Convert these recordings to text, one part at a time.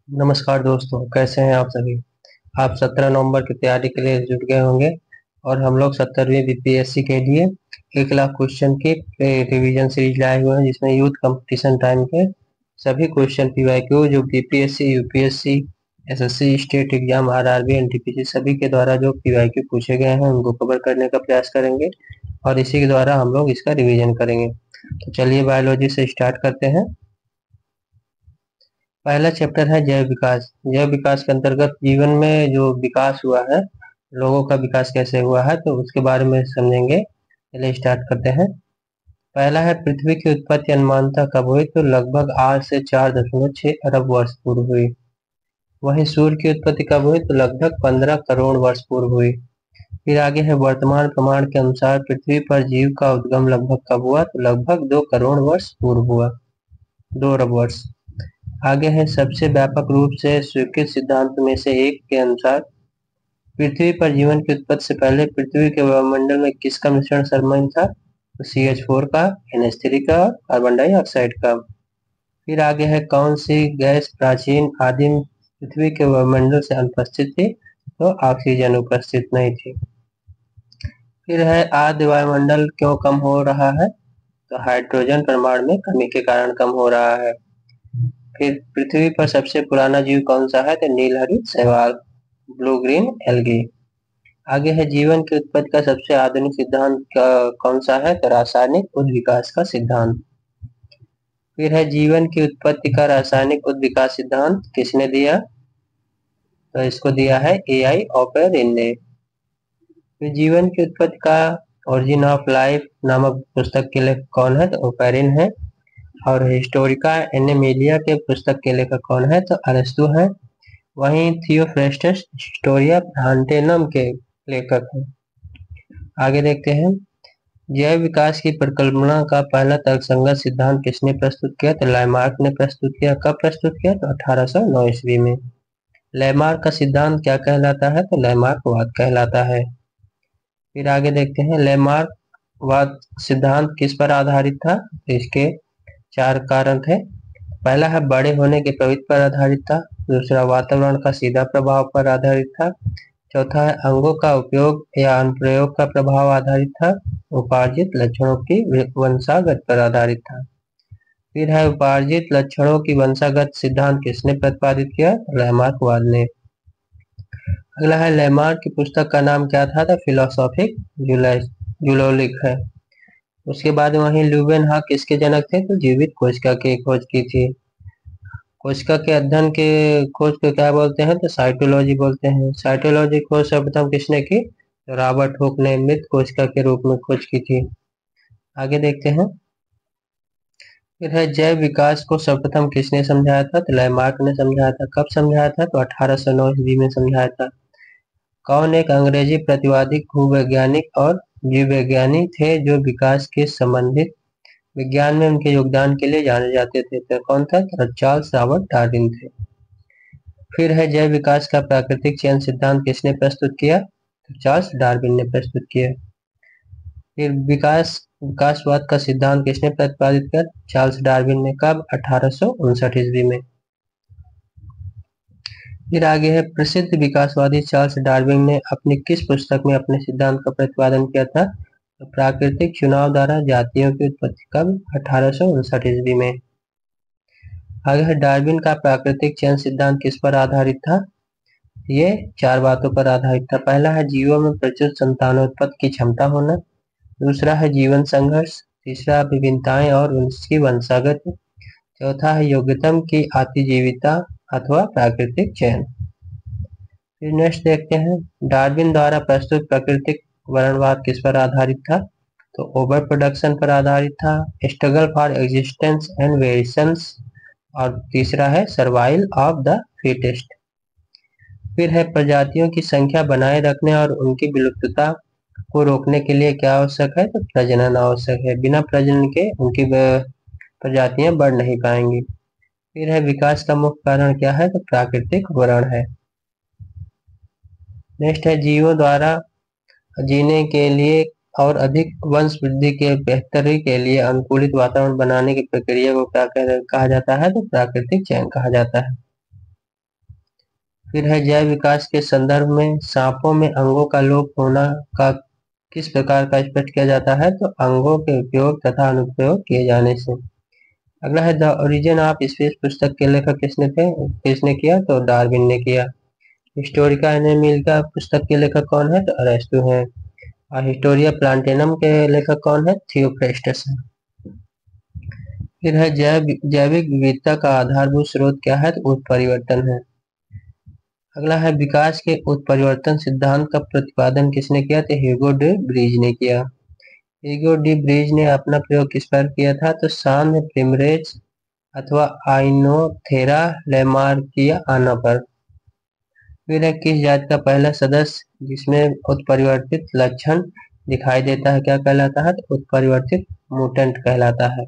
नमस्कार दोस्तों, कैसे हैं आप सभी। आप 17 नवंबर की तैयारी के लिए जुट गए होंगे और हम लोग 17वीं बीपीएससी के लिए 1 लाख क्वेश्चन की रिवीजन सीरीज लाए हुए हैं, जिसमें यूथ कंपटीशन टाइम के सभी क्वेश्चन पीवाईक्यू जो BPSC, UPSC, SSC, state exam, RRB, NTPC सभी के द्वारा जो पीवाईक्यू पूछे गए हैं उनको कवर करने का प्रयास करेंगे और इसी के द्वारा हम लोग इसका रिवीजन करेंगे। तो चलिए बायोलॉजी से स्टार्ट करते हैं। पहला चैप्टर है जैव विकास। जैव विकास के अंतर्गत जीवन में जो विकास हुआ है, लोगों का विकास कैसे हुआ है, तो उसके बारे में समझेंगे। चलिए स्टार्ट करते हैं। पहला है पृथ्वी की उत्पत्ति अनुमानतः कब हुई, तो लगभग आज से 4.6 अरब वर्ष पूर्व हुई। वहीं सूर्य की उत्पत्ति कब हुई, तो लगभग 15 करोड़ वर्ष पूर्व हुई। फिर आगे है वर्तमान प्रमाण के अनुसार पृथ्वी पर जीव का उद्गम लगभग कब हुआ, तो लगभग 2 करोड़ वर्ष पूर्व हुआ, 2 अरब वर्ष। आगे है सबसे व्यापक रूप से स्वीकृत सिद्धांत में से एक के अनुसार पृथ्वी पर जीवन की उत्पत्ति से पहले पृथ्वी के वायुमंडल में किसका मिश्रण शामिल था, तो CH4 का, NH3 का, कार्बन डाइऑक्साइड का। फिर आगे है कौन सी गैस प्राचीन आदिम पृथ्वी के वायुमंडल से अनुपस्थित थी, तो ऑक्सीजन उपस्थित नहीं थी। फिर है आद्य वायुमंडल क्यों कम हो रहा है, तो हाइड्रोजन परमाणु में कमी के कारण कम हो रहा है। फिर पृथ्वी पर सबसे पुराना जीव कौन सा है, तो नीलहरित शैवाल, ब्लू ग्रीन एल्गी। आगे है जीवन की उत्पत्ति का सबसे आधुनिक सिद्धांत कौन सा है, तो रासायनिक उद्विकास का सिद्धांत। फिर है जीवन की उत्पत्ति का रासायनिक उद्विकास सिद्धांत किसने दिया, तो इसको दिया है AI ऑपेरिन ने। फिर जीवन की उत्पत्ति का ओरिजिन ऑफ लाइफ नामक पुस्तक के लेखक कौन है, तो ओपेरिन है। और हिस्टोरिका एनिमिलिया के पुस्तक के लेखक कौन है, तो अरस्तु है। वहीं थियोफ्रेस्टस हिस्टोरिया प्लांटेनम के लेखक हैं। आगे देखते हैं जैव विकास की परिकल्पना का पहला तर्कसंगत सिद्धांत किसने प्रस्तुत किया, तो लैमार्क ने प्रस्तुत किया। कब प्रस्तुत किया, तो 1809 ईस्वी में। लैमार्क का सिद्धांत क्या कहलाता है, तो लैमार्कवाद कहलाता है। फिर आगे देखते हैं लैमार्कवाद सिद्धांत किस पर आधारित था, तो इसके 4 कारण थे। पहला है बड़े होने के प्रवृत्ति पर आधारित था। दूसरा वातावरण का सीधा प्रभाव पर आधारित था। चौथा है अंगों का उपयोग या अनुप्रयोग का प्रभाव आधारित था। उपार्जित लक्षणों की वंशागत पर आधारित था। फिर है उपार्जित लक्षणों की वंशागत सिद्धांत किसने प्रतिपादित किया, लैमार्कवाद ने। अगला है लैमार्क की पुस्तक का नाम क्या था, तो फिलोसॉफिक जूलॉजिक है। उसके बाद वहीं ल्यूवेनहॉक किसके जनक थे, तो जीवित कोशिका की खोज की थी। कोशिका के अध्ययन के खोज को क्या बोलते हैं, तो साइटोलॉजी बोलते हैं। साइटोलॉजी खोज सर्वप्रथम किसने की, तो रॉबर्ट हुक ने मृत कोशिका के रूप में खोज की थी। आगे देखते हैं फिर है जैव विकास को सर्वप्रथम किसने समझाया था, तो लैमार्क ने समझाया था। कब समझाया था, तो 1809 ईस्वी में समझाया था। कौन एक अंग्रेजी प्रतिवादी भूवैज्ञानिक और जीववैज्ञानिक थे जो विकास के संबंधित विज्ञान में उनके योगदान के लिए जाने जाते थे, तो कौन था, तो चार्ल्स रॉबर्ट डार्विन थे। फिर है जैव विकास का प्राकृतिक चयन सिद्धांत किसने प्रस्तुत किया, तो चार्ल्स डार्विन ने प्रस्तुत किया। फिर विकासवाद का सिद्धांत किसने प्रतिपादित किया, चार्ल्स डार्विन ने। कब, 1859 ईस्वी में। फिर आगे है प्रसिद्ध विकासवादी चार्ल्स डार्विन ने अपनी किस पुस्तक में अपने सिद्धांत का प्रतिपादन किया था, तो प्राकृतिक चुनाव द्वारा जातियों की उत्पत्ति। कब, 1859 ईस्वी में। आगे है डार्विन का प्राकृतिक चयन सिद्धांत किस पर आधारित था, ये 4 बातों पर आधारित था। पहला है जीवों में प्रचुर संतानोत्पत्ति की क्षमता होना। दूसरा है जीवन संघर्ष। तीसरा विभिन्नताएं और उनकी वंशागत। चौथा है योग्यतम की अतिजीविता अथवा प्राकृतिक चयन। फिर नेक्स्ट देखते हैं डार्विन द्वारा प्रस्तुत प्राकृतिक वर्णवाद किस पर आधारित था, तो ओवर प्रोडक्शन पर आधारित था, struggle for existence and variations, और तीसरा है सर्वाइवल ऑफ द फिटेस्ट। फिर है प्रजातियों की संख्या बनाए रखने और उनकी विलुप्तता को रोकने के लिए क्या आवश्यक है, तो प्रजनन आवश्यक है। बिना प्रजनन के उनकी प्रजातियां बढ़ नहीं पाएंगी। फिर है विकास का मुख्य कारण क्या है, तो प्राकृतिक वर्ण है। नेक्स्ट है जीवों द्वारा जीने के लिए और अधिक वंश वृद्धि के बेहतरी के लिए अनुकूलित वातावरण बनाने की प्रक्रिया को क्या कहा जाता है, तो प्राकृतिक चयन कहा जाता है। फिर है जैव विकास के संदर्भ में सांपों में अंगों का लोप होना का किस प्रकार का स्पष्ट किया जाता है, तो अंगों के उपयोग तथा अनुप्रयोग किए जाने से। अगला है द ओरिजिन ऑफ स्पीसीज पुस्तक के लेखक किसने किया, तो डार्विन ने किया। हिस्टोरिका एनिमल पुस्तक के लेखक कौन है, तो अरस्तु है। और हिस्टोरिया प्लांटेनम के लेखक कौन है, थियोफ्रेस्टस है। फिर है जैविक विविधता का आधारभूत स्रोत क्या है, तो उत्परिवर्तन है। अगला है विकास के उत्परिवर्तन सिद्धांत का प्रतिपादन किसने किया, तो ह्यूगो डे ब्रीज ने किया। ह्यूगो डी ब्रीज ने अपना प्रयोग किस पर किया था, तो सांड प्रिमरेज अथवा आइनोथेरा लेमार्किया आना पर। फिर है किस जाति का पहला सदस्य जिसमें उत्परिवर्तित लक्षण दिखाई देता है क्या कहलाता है, तो उत्परिवर्तित म्यूटेंट कहलाता है।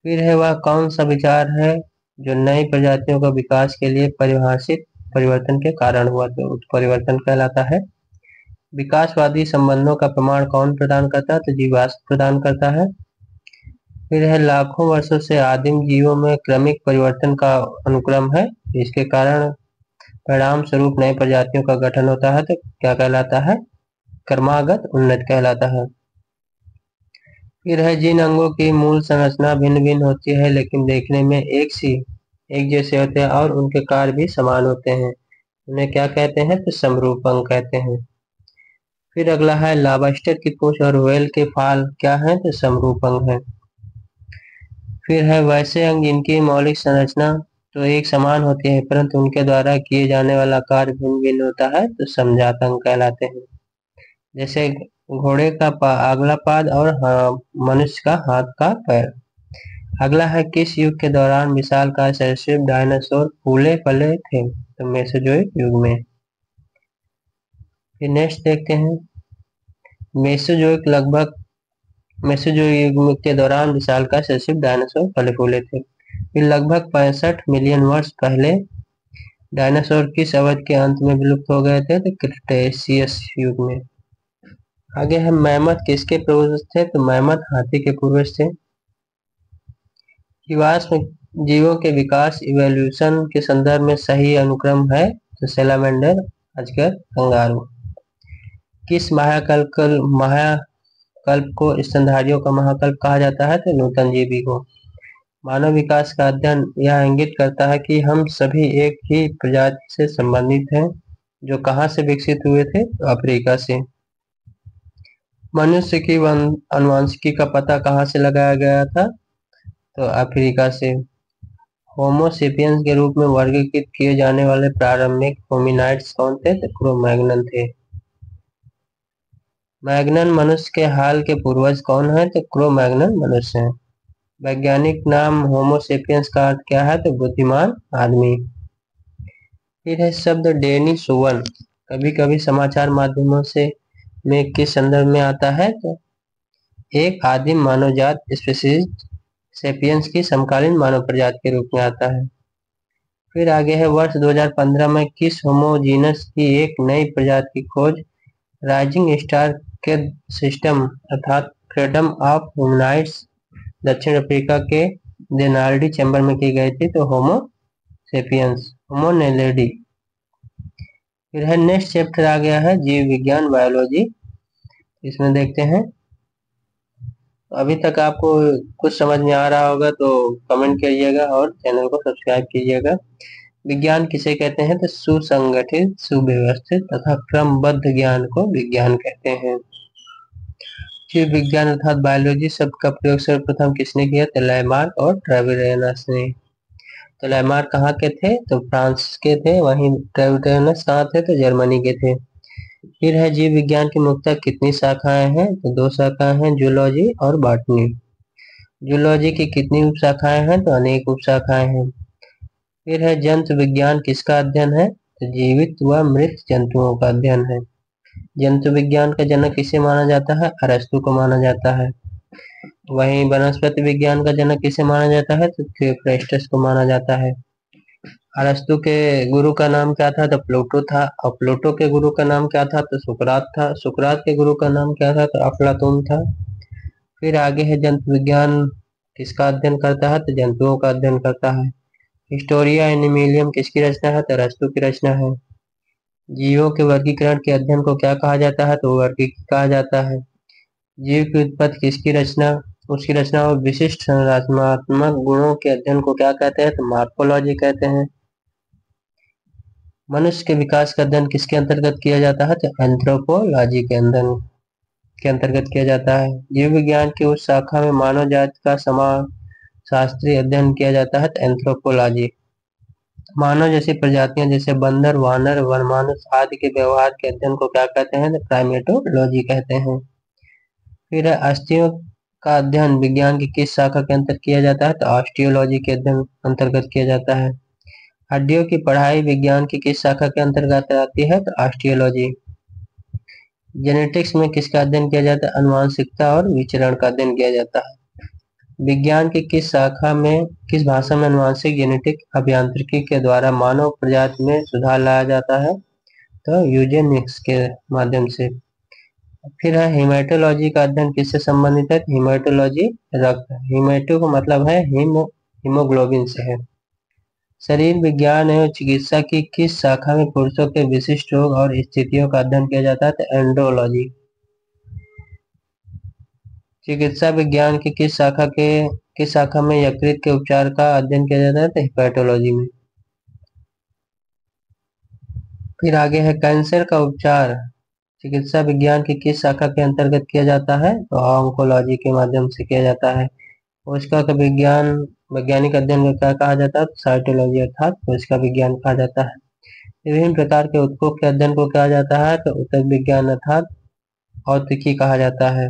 फिर है वह कौन सा विचार है जो नई प्रजातियों का विकास के लिए परिभाषित परिवर्तन के कारण हुआ, तो उत्परिवर्तन कहलाता है। विकासवादी संबंधों का प्रमाण कौन प्रदान करता है, तो जीवाश्म प्रदान करता है। फिर है लाखों वर्षों से आदिम जीवों में क्रमिक परिवर्तन का अनुक्रम है, इसके कारण परिणाम स्वरूप नई प्रजातियों का गठन होता है, तो क्या कहलाता है, क्रमागत उन्नति कहलाता है। फिर है जिन अंगों की मूल संरचना भिन्न भिन्न होती है लेकिन देखने में एक जैसे होते हैं और उनके कार्य भी समान होते हैं, उन्हें क्या कहते हैं, तो समरूप अंग कहते हैं। फिर अगला है लॉबस्टर की पूंछ और व्हेल के फाल क्या है, तो समरूप अंग है। फिर है वैसे अंग जिनकी मौलिक संरचना तो एक समान होती है परंतु उनके द्वारा किए जाने वाला कार्य भिन्न भिन्न होता है, तो समजात अंग कहलाते हैं। जैसे घोड़े का अगला पाद और मनुष्य का हाथ का पैर। अगला है किस युग के दौरान विशालकाय सरीसृप डायनासोर फूले फले थे, तो मेसोजोइक युग में। फिर नेक्स्ट देखते हैं मेसोजोइक युग के दौरान विशालकाय सरीसृप डायनासोर फले फूले थे। फिर लगभग 65 मिलियन वर्ष पहले डायनासोर किस अवधि के अंत में विलुप्त हो गए थे, तो क्रिटेशियस युग में। आगे है मैमथ किसके पूर्वज थे, तो मैमथ हाथी के पूर्वज थे। जीवाश्म जीवों के विकास इवोल्यूशन के संदर्भ में सही अनुक्रम है, तो सैलामेंडर, अजगर, कंगारू। किस महाकल्प को स्तनधारियों का महाकल्प कहा जाता है, तो नूतन जीवी को। मानव विकास का अध्ययन यह इंगित करता है कि हम सभी एक ही प्रजाति से संबंधित हैं, जो कहाँ से विकसित हुए थे, तो अफ्रीका से। मनुष्य की आनुवंशिकी का पता कहाँ से लगाया गया था, तो अफ्रीका से। होमो सेपियंस के रूप में वर्गीकृत किए जाने वाले प्रारंभिक होमिनाइड्स कौन थे, तो क्रो-मैग्नन थे। मैग्नन मनुष्य के हाल के पूर्वज कौन है, तो क्रो-मैग्नन मनुष्य हैं। वैज्ञानिक नाम होमो सेपियंस का अर्थ क्या है, तो बुद्धिमान आदमी। फिर है शब्द डेनिसोवन कभी कभी समाचार माध्यमों से में किस संदर्भ में आता है, तो एक आदिम मानवजात स्पीशीज सेपियंस की समकालीन मानव प्रजाति के रूप में आता है। फिर आगे है वर्ष 2015 में किस होमोजीनस की एक नई प्रजाति की खोज राइजिंग स्टार के सिस्टम अर्थात फ्रीडम ऑफ ह्यूमनाइड्स दक्षिण अफ्रीका के देनाल्डी चैम्बर में की गई थी, तो होमो सेपियंस होमो नेलेडी। फिर है नेक्स्ट चैप्टर आ गया है जीव विज्ञान बायोलॉजी, इसमें देखते हैं। अभी तक आपको कुछ समझ में आ रहा होगा तो कमेंट करिएगा और चैनल को सब्सक्राइब कीजिएगा। विज्ञान किसे कहते हैं, तो सुसंगठित सुव्यवस्थित तथा क्रमबद्ध ज्ञान को विज्ञान कहते हैं। जीव विज्ञान अर्थात बायोलॉजी शब्द का प्रयोग सर्वप्रथम किसने किया, तो लैमार्क और ट्रेविरेनस ने। तो लैमार्क कहाँ के थे, तो फ्रांस के थे, वहीं ट्रेविरेनस कहाँ थे, तो जर्मनी के थे। फिर है जीव विज्ञान की मुख्यतः कितनी शाखाएं हैं, तो 2 शाखाएं हैं, जूलॉजी और बॉटनी। जूलॉजी की कितनी उपशाखाएं हैं, तो अनेक उपशाखाएं हैं। फिर है जंतु विज्ञान किसका अध्ययन है, तो जीवित व मृत जंतुओं का अध्ययन है। जंतु विज्ञान का जनक किसे माना जाता है, अरस्तु को माना जाता है। वहीं वनस्पति विज्ञान का जनक किसे माना जाता है, तो थियोफ्रेस्टस को माना जाता है। अरस्तु के गुरु का नाम क्या था, तो प्लूटो था, और प्लूटो के गुरु का नाम क्या था, तो सुकरात था। सुकरात के गुरु का नाम क्या था, तो अफलातून था। फिर आगे है जंतु विज्ञान किसका अध्ययन करता है, तो जंतुओं का अध्ययन करता है। हिस्टोरिया एनिमिलियम किसकी रचना है? तो अरस्तू की रचना है। जीवों के वर्गीकरण के अध्ययन को क्या कहा जाता है? तो वर्गीकरण कहा जाता है। जीव की उत्पत्ति किसकी रचना उसकी रचना और विशिष्ट संरचनात्मक गुणों के अध्ययन को क्या कहते हैं? तो मॉर्फोलॉजी कहते हैं। मनुष्य के विकास का अध्ययन किसके अंतर्गत किया जाता है? तो एंथ्रोपोलॉजी के अंतर्गत किया जाता है। जीव विज्ञान की उस शाखा में मानव जाति का समाज शास्त्रीय अध्ययन किया जाता है तो एंथ्रोपोलॉजी। मानव जैसी प्रजातियां जैसे बंदर, वानर, वनमानुष आदि के व्यवहार के अध्ययन को क्या कहते हैं? तो प्राइमेटोलॉजी कहते हैं। फिर है अस्थियों का अध्ययन विज्ञान की किस शाखा के अंतर्गत किया जाता है? तो ऑस्टियोलॉजी के अध्ययन अंतर्गत किया जाता है। हड्डियों की पढ़ाई विज्ञान की किस शाखा के अंतर्गत आती है? तो ऑस्टियोलॉजी। जेनेटिक्स में किसका अध्ययन किया जाता है? आनुवंशिकता और विचरण का अध्ययन किया जाता है। विज्ञान की किस शाखा में किस भाषा में आनुवंशिक जेनेटिक अभियांत्रिकी के द्वारा मानव प्रजाति में सुधार लाया जाता है? तो यूजेनिक्स के माध्यम से। फिर है हेमेटोलॉजी का अध्ययन किससे संबंधित है? हेमेटोलॉजी रक्त, हेमेटो का मतलब है हीमोग्लोबिन से है। शरीर विज्ञान एवं चिकित्सा की किस शाखा में पुरुषों के विशिष्ट रोग और स्थितियों का अध्ययन किया जाता है? तो एंड्रोलॉजी। चिकित्सा विज्ञान की किस शाखा में यकृत के उपचार का अध्ययन किया जाता है? तो हेपेटोलॉजी में। फिर आगे है कैंसर का उपचार चिकित्सा विज्ञान की किस शाखा के अंतर्गत किया जाता है? तो ऑन्कोलॉजी के माध्यम से किया जाता है। कोशिका का वैज्ञानिक अध्ययन को क्या कहा जाता है? साइटोलॉजी अर्थात कोशिका विज्ञान कहा जाता है। विभिन्न प्रकार के ऊतकों के अध्ययन को कहा जाता है? तो ऊतक विज्ञान अर्थात औत्तिकी कहा जाता है।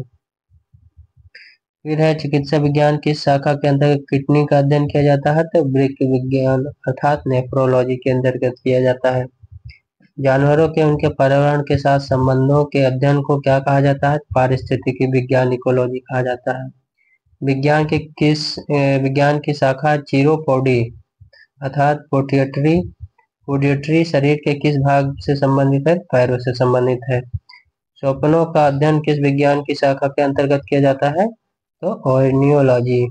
फिर है चिकित्सा विज्ञान किस शाखा के अंतर्गत किडनी का अध्ययन किया जाता है? तो वृक्क विज्ञान अर्थात नेफ्रोलॉजी के अंतर्गत किया जाता है। जानवरों के उनके पर्यावरण के साथ संबंधों के अध्ययन को क्या कहा जाता है? पारिस्थितिकी विज्ञान इकोलॉजी कहा जाता है। विज्ञान की शाखा चिरोपोडी अर्थात पोडिएट्री शरीर के किस भाग से संबंधित है? पैरों से संबंधित है। स्वप्नों का अध्ययन किस विज्ञान की शाखा के अंतर्गत किया जाता है? तो ओर्नियोलॉजी।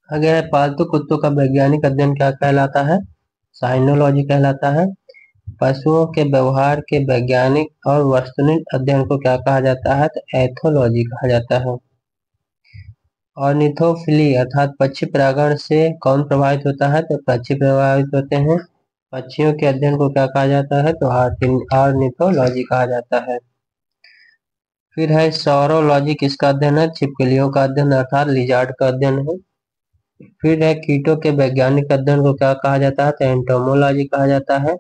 अगर पालतू कुत्तों का वैज्ञानिक अध्ययन क्या कहलाता है? साइनोलॉजी कहलाता है। पशुओं के व्यवहार के वैज्ञानिक और वस्तुनिष्ठ अध्ययन को क्या कहा जाता है? तो एथोलॉजी कहा जाता है। ऑर्निथोफिली अर्थात पक्षी परागण से कौन प्रभावित होता है? तो पक्षी प्रभावित होते हैं। पक्षियों के अध्ययन को क्या कहा जाता है? तो ऑर्निथोलॉजी कहा जाता है। फिर है सौरोलॉजी किसका अध्ययन है? छिपकलियों का अध्ययन अर्थात लिजार्ड का अध्ययन है। फिर है कीटों के वैज्ञानिक अध्ययन को क्या कहा जाता है? तो एंटोमोलॉजी कहा जाता है।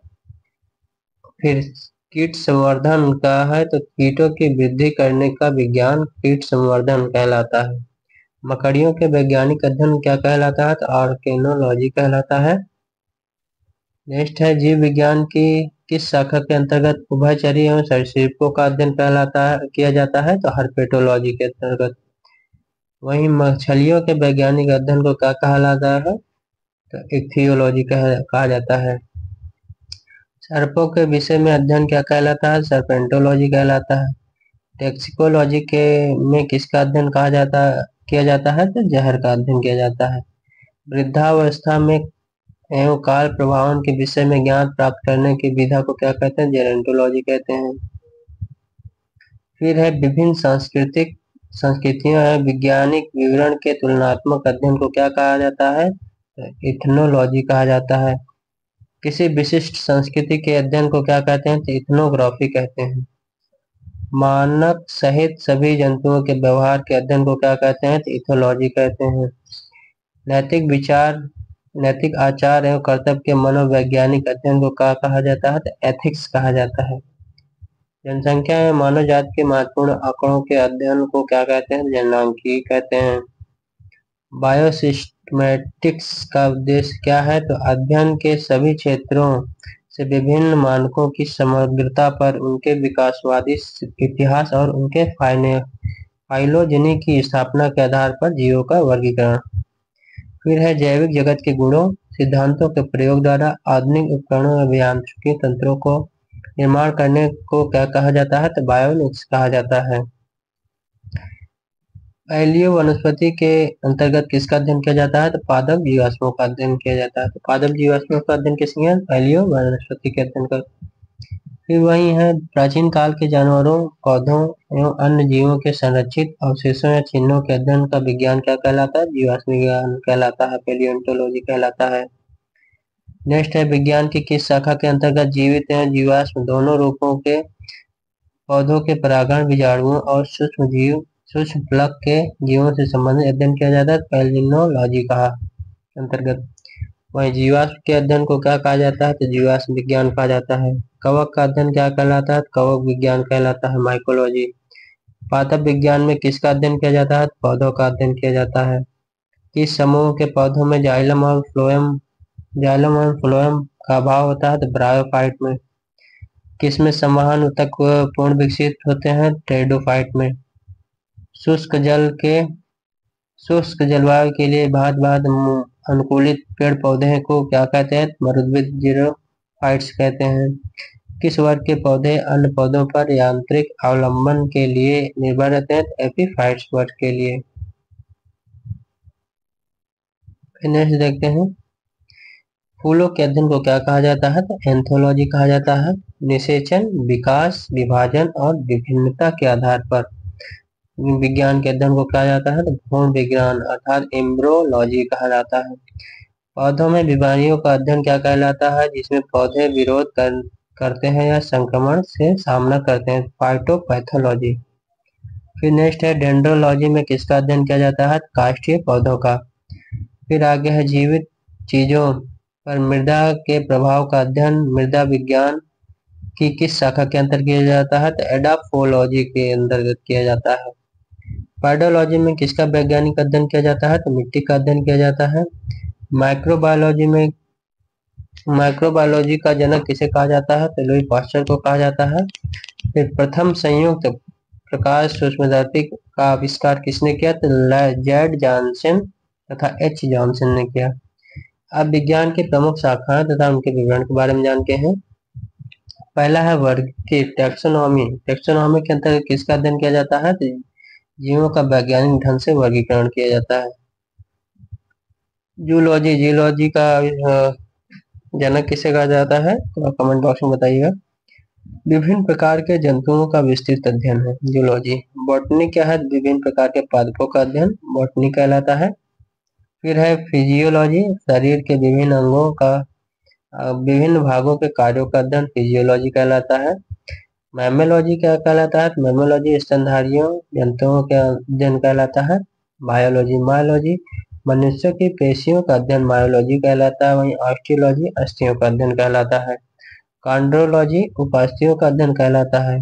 फिर कीट संवर्धन का है तो कीटों की वृद्धि करने का विज्ञान कीट संवर्धन कहलाता है। मकड़ियों के वैज्ञानिक अध्ययन क्या कहलाता है? तो आर्केनोलॉजी कहलाता है। नेक्स्ट है जीव विज्ञान की किस शाखा के अंतर्गत उभयचरी एवं सरीसृपों का अध्ययन किया जाता है? तो हर्पेटोलॉजी के अंतर्गत। वहीं मछलियों के वैज्ञानिक अध्ययन को क्या कहलाता है? तो इक्थियोलॉजी कहा जाता है। सर्पों के विषय में अध्ययन क्या कहलाता है? सर्पेंटोलॉजी कहलाता है। टैक्सिकोलॉजी के में किसका अध्ययन किया जाता है? तो जहर का अध्ययन किया जाता है। वृद्धावस्था में एवं काल प्रभावन के विषय में ज्ञान प्राप्त करने की विधा को क्या कहते हैं? जेरोंटोलॉजी कहते हैं। फिर है विभिन्न संस्कृतियों एवं वैज्ञानिक विवरण के तुलनात्मक अध्ययन को क्या कहा जाता है? तो इथनोलॉजी कहा जाता है। किसी विशिष्ट संस्कृति के अध्ययन को क्या कहते हैं? तो इथनोग्राफी कहते हैं। मानव सहित सभी जंतुओं के व्यवहार के अध्ययन को क्या कहते हैं? तो इथोलॉजी कहते हैं। नैतिक आचार एवं कर्तव्य के मनोवैज्ञानिक अध्ययन को क्या कहा जाता है? तो एथिक्स कहा जाता है। जनसंख्या में मानव जाति के महत्वपूर्ण आंकड़ों के अध्ययन को क्या कहते हैं? जननांकी कहते हैं। बायोसिस्टमैटिक्स का उद्देश्य क्या है? तो अध्ययन के सभी क्षेत्रों से विभिन्न मानकों की समग्रता पर उनके विकासवादी इतिहास और उनके फाइलोजेनी की स्थापना के आधार पर जीवों का वर्गीकरण। फिर है जैविक जगत के गुणों सिद्धांतों के प्रयोग द्वारा आधुनिक उपकरणों और अभियांत्रिकी तंत्रों को निर्माण करने को क्या कहा जाता है? तो बायोनिक्स कहा जाता है। एलियो वनस्पति के अंतर्गत किसका अध्ययन किया जाता है? तो पादप जीवाश्मों का अध्ययन किया जाता है। तो पादप जीवाश्मों का अध्ययन किसमें है? एलियो वनस्पति के अध्ययन का। फिर वही है, प्राचीन काल के जानवरों, पौधों एवं अन्य जीवों के संरक्षित अवशेषों या चिन्हों के अध्ययन का विज्ञान क्या कहलाता है? जीवाश्म विज्ञान कहलाता है, पैलियोंटोलॉजी कहलाता है। नेक्स्ट है, विज्ञान की किस शाखा के अंतर्गत जीवित एवं जीवाश्म दोनों रूपों के पौधों के परागण, बीजाणुओं और सूक्ष्म प्लग के जीवों से संबंधित अध्ययन किया जाता है? पैलिनोलॉजी कहा अंतर्गत। वही जीवाश्म के अध्ययन को क्या कहा जाता है? तो जीवाश्म विज्ञान कहा जाता है। कवक का अध्ययन क्या कहलाता है? कवक विज्ञान कहलाता है, माइकोलॉजी। पादप विज्ञान में किसका अध्ययन किया जाता है? पौधों का अध्ययन किया जाता है। किस समूह के पौधों में जाइलम और फ्लोएम का अभाव होता है? तो ब्रायोफाइट में। किसमें संवहन ऊतक पूर्ण विकसित होते हैं? टेरिडोफाइट में। शुष्क जलवायु के लिए भांत अनुकूलित पेड़ पौधे को क्या कहते हैं? मरुद्भिद जीरोफाइट्स कहते हैं। किस वर्ग के पौधे अन्य पौधों पर यांत्रिक अवलंबन के लिए निर्भर रहते हैं? एपीफाइट्स वर्ग के लिए। नेक्स्ट देखते हैं, फूलों के अध्ययन को क्या कहा जाता है? तो एंथोलॉजी कहा जाता है। निषेचन, विकास, विभाजन और विभिन्नता के आधार पर विज्ञान के अध्ययन को कहा जाता है? तो भ्रूण विज्ञान अर्थात एम्ब्रोलॉजी कहा जाता है। पौधों में बीमारियों का अध्ययन क्या कहलाता है? जिसमें पौधे विरोध करते हैं या संक्रमण से सामना करते हैं? फाइटोपैथोलॉजी। फिर नेक्स्ट है, डेंड्रोलॉजी में किसका अध्ययन किया जाता है? काष्ठीय पौधों का। फिर आगे है, जीवित चीजों पर मृदा के प्रभाव का अध्ययन मृदा विज्ञान की किस शाखा के अंतर्गत किया जाता है? तो एडाफोलॉजी के अंतर्गत किया जाता है। पेडोलॉजी में किसका वैज्ञानिक अध्ययन किया जाता है? तो मिट्टी का अध्ययन किया जाता है। माइक्रोबायोलॉजी का जनक किसे कहा जाता है? तो लुई पास्चर को कहा जाता है। फिर प्रथम संयुक्त प्रकाश सूक्ष्मदर्शी का आविष्कार किसने किया? तो जेड जॉनसन तथा एच जॉनसन ने किया। अब विज्ञान की प्रमुख शाखाएं तथा उनके विवरण के बारे में जानते हैं। पहला है वर्ग की टेक्सोनॉमी। टेक्सोनॉमी के अंतर्गत किसका अध्ययन किया जाता है? तो जीवों का वैज्ञानिक ढंग से वर्गीकरण किया जाता है। जूलॉजी का जनक किसे कहा जाता है? तो कमेंट बॉक्स में बताइएगा। विभिन्न प्रकार के जंतुओं का विस्तृत अध्ययन है जूलॉजी। बॉटनी क्या है? विभिन्न प्रकार के पादपों का अध्ययन बॉटनी कहलाता है। फिर है फिजियोलॉजी, शरीर के विभिन्न अंगों का विभिन्न भागों के कार्यों का अध्ययन फिजियोलॉजी कहलाता है। मैमोलॉजी क्या कहलाता है? मैमोलॉजी स्तनधारियों जंतुओं के अध्ययन कहलाता है। मायोलॉजी मनुष्य की पेशियों का अध्ययन मायोलॉजी कहलाता है। वहीं ऑस्टियोलॉजी अस्थियों का अध्ययन कहलाता है। कॉन्ड्रोलॉजी उपास्थियों का अध्ययन कहलाता है।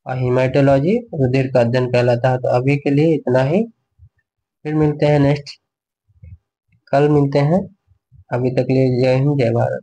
और हीमेटोलॉजी रुधिर का अध्ययन कहलाता है। तो अभी के लिए इतना ही, फिर मिलते हैं नेक्स्ट, कल मिलते हैं। अभी तक के लिए जय हिंद, जय भारत।